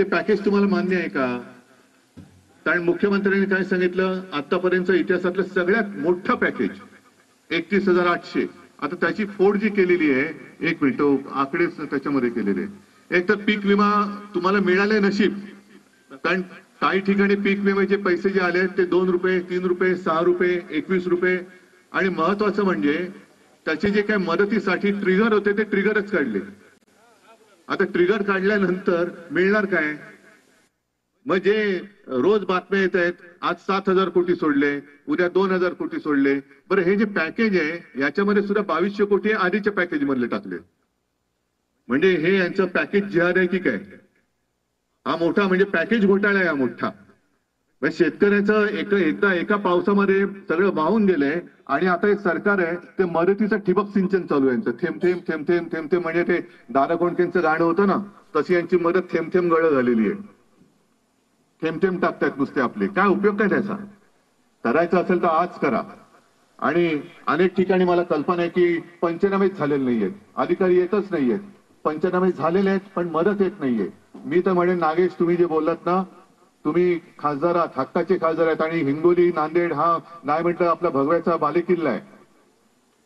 ते पॅकेज तुम्हाला मान्य आहे का? कारण मुख्यमंत्र्यांनी काय सांगितलं, आतापर्यंत इतिहासातलं सगळ्यात मोठं पॅकेज 31,800. आता त्याची फोड जी केलेली आहे, एक मिनिट आकडेच त्याच्यामध्ये केलेले. एक तर पीक विमा तुम्हाला मिळाले नशीब, कारण काही ठिकाणी पीक विम्याचे पैसे जे आले ते 2 रुपये 3 रुपये 6 रुपये 21 रुपये. आणि महत्वाचं म्हणजे त्याचे जे काही मदतीसाठी ट्रिगर होते ते ट्रिगरच काढले. आता ट्रिगर काढल्यानंतर मिळणार काय? मग जे रोज बातम्या येत आहेत, आज 7,000 कोटी सोडले, उद्या 2,000 कोटी सोडले. बरं, हे जे पॅकेज आहे याच्यामध्ये सुद्धा 2200 कोटी आधीच्या पॅकेज मधले टाकले. म्हणजे हे यांचं पॅकेज जिहाद आहे की काय? हा मोठा म्हणजे पॅकेज घोटाळा आहे हा मोठा. शेतकऱ्याचं एकदा एका पावसामध्ये सगळं वाहून गेलंय आणि आता एक सरकार आहे ते मदतीचं ठिबक सिंचन चालू आहे यांचं. थेंब थेंब थेंब थेंब थेंब थेंब म्हणजे ते दादा कोंडकेंचं गाणं होतं ना, तशी यांची मदत थेंब थेंब गळ झालेली आहे. थेंब थेंब टाकतायत नुसते आपले. काय उपयोग काय त्याचा? करायचं असेल तर आज करा. आणि अनेक ठिकाणी मला कल्पना आहे की पंचनामेच झालेले नाहीयेत, अधिकारी येतच नाहीयेत. पंचनामे झालेले आहेत पण मदत येत नाहीये. मी तर म्हणेन नागेश, तुम्ही जे बोललात ना, तुम्ही खासदार आहात, हक्काचे खासदार आहेत आणि हिंगोली नांदेड हा नाही म्हटलं आपला भगव्याचा बालेकिल्ला आहे.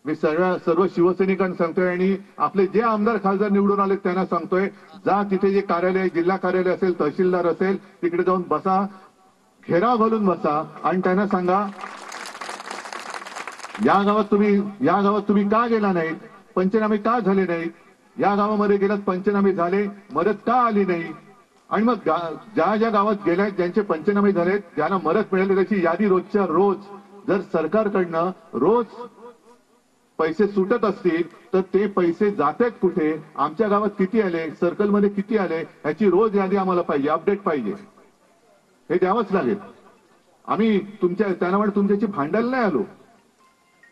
मी सर्व शिवसैनिकांना सांगतोय आणि आपले जे आमदार खासदार निवडून आले त्यांना सांगतोय, जा तिथे जे कार्यालय, जिल्हा कार्यालय असेल, तहसीलदार असेल, तिकडे जाऊन बसा, घेराव घालून बसा आणि त्यांना सांगा या गावात तुम्ही का गेला नाहीत, पंचनामे का झाले नाहीत, या गावामध्ये गेलात पंचनामे झाले, मदत का आली नाही. आणि मग ज्या ज्या गावात गेल्यात, ज्यांचे पंचनामे झालेत, ज्यांना मदत मिळाली त्याची यादी रोजच्या रोज जर सरकारकडनं रोज पैसे सुटत असतील तर ते पैसे जातात कुठे, आमच्या गावात किती आले, सर्कलमध्ये किती आले, याची रोज यादी आम्हाला पाहिजे, अपडेट पाहिजे. हे द्यावंच लागेल. आम्ही त्यांना तुमच्याशी भांडायला नाही आलो.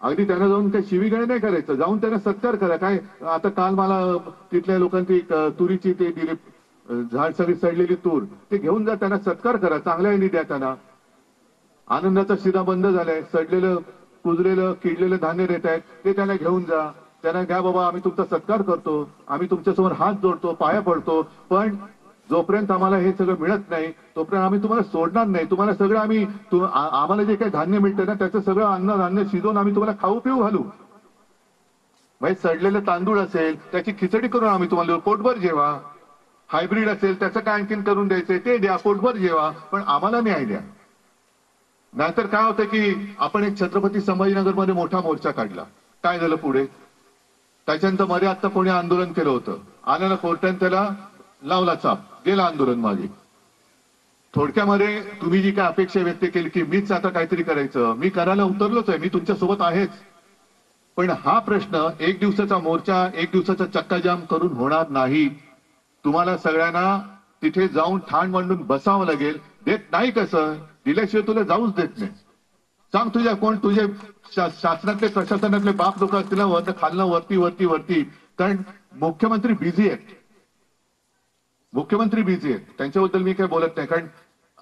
अगदी त्यांना जाऊन काही शिवीगाळ नाही करायचं, जाऊन त्यांना सत्कार करा. काय आता काल मला तिथल्या लोकांची तुरीची ते दिली, झाड सगळी सडलेली तूर, ते घेऊन जा, त्यांना सत्कार करा, चांगल्या याने द्या त्यांना. आनंदाचा शिदा बंद झालाय, सडलेलं कुजलेलं किडलेलं धान्य देत आहेत, ते त्यांना घेऊन जा, त्यांना घ्या बाबा, आम्ही तुमचा सत्कार करतो, आम्ही तुमच्यासमोर हात जोडतो, पाया पडतो, पण जोपर्यंत आम्हाला हे सगळं मिळत नाही तोपर्यंत आम्ही तुम्हाला सोडणार नाही. तुम्हाला सगळं आम्हाला जे काही धान्य मिळतं ना त्याचं सगळं धान्य शिजवून आम्ही तुम्हाला खाऊ पिऊ घालू. म्हणजे सडलेलं तांदूळ असेल त्याची खिचडी करून आम्ही तुम्हाला पोटभर जेवा, हायब्रिड असेल त्याचं काय आणखीन करून द्यायचंय ते द्या, पोटभर जेवा, पण आम्हाला न्याय द्या. नाहीतर काय होतं की आपण एक छत्रपती संभाजीनगरमध्ये मोठा मोर्चा काढला, काय झालं पुढे? त्याच्यानंतर मध्ये आता कोणी आंदोलन केलं होतं, आलं ना कोर्टाने त्याला लावला चाप, गेला आंदोलन मागे. थोडक्यामध्ये तुम्ही जी काय अपेक्षा व्यक्त केली की मीच आता काहीतरी करायचं, मी करायला उतरलोच आहे, मी तुमच्या सोबत आहेच. पण हा प्रश्न एक दिवसाचा मोर्चा, एक दिवसाचा चक्काजाम करून होणार नाही. तुम्हाला सगळ्यांना तिथे जाऊन ठाण मांडून बसावं लागेल. देत नाही कसं? दिल्याशिवाय तुला जाऊच देत नाही. सांग तुझ्या कोण तुझे शासनातले प्रशासनातले बाप लोक असतील ना, खालनं वरती वरती वरती. कारण मुख्यमंत्री बिझी आहेत, त्यांच्याबद्दल मी काही बोलत नाही. कारण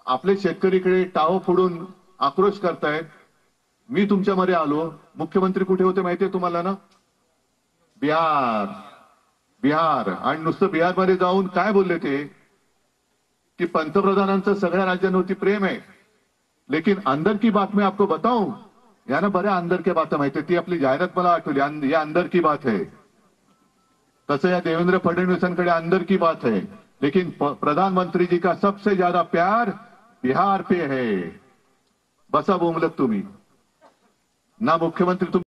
आपले शेतकरीकडे टाव फोडून आक्रोश करतायत. मी तुमच्यामध्ये आलो, मुख्यमंत्री कुठे होते माहितीये तुम्हाला ना? बिहार. आणि नुसतं बिहारमध्ये जाऊन काय बोलले ते कि पंतप्रधानांचं सगळ्या राज्यांवरती प्रेम आहे, लेकिन अंदर की बात मैं आपको बताऊं, याना बऱ्या अंदर की बात माहिती, ती आपली जाहिरात मला आठवली, या अंदर की बात है. तसं या देवेंद्र फडणवीसांकडे अंदर की बात है, लेकिन प्रधानमंत्री जी का सबसे ज्यादा प्यार बिहार पे है. बसा बोंबलत तुम्ही ना, मुख्यमंत्री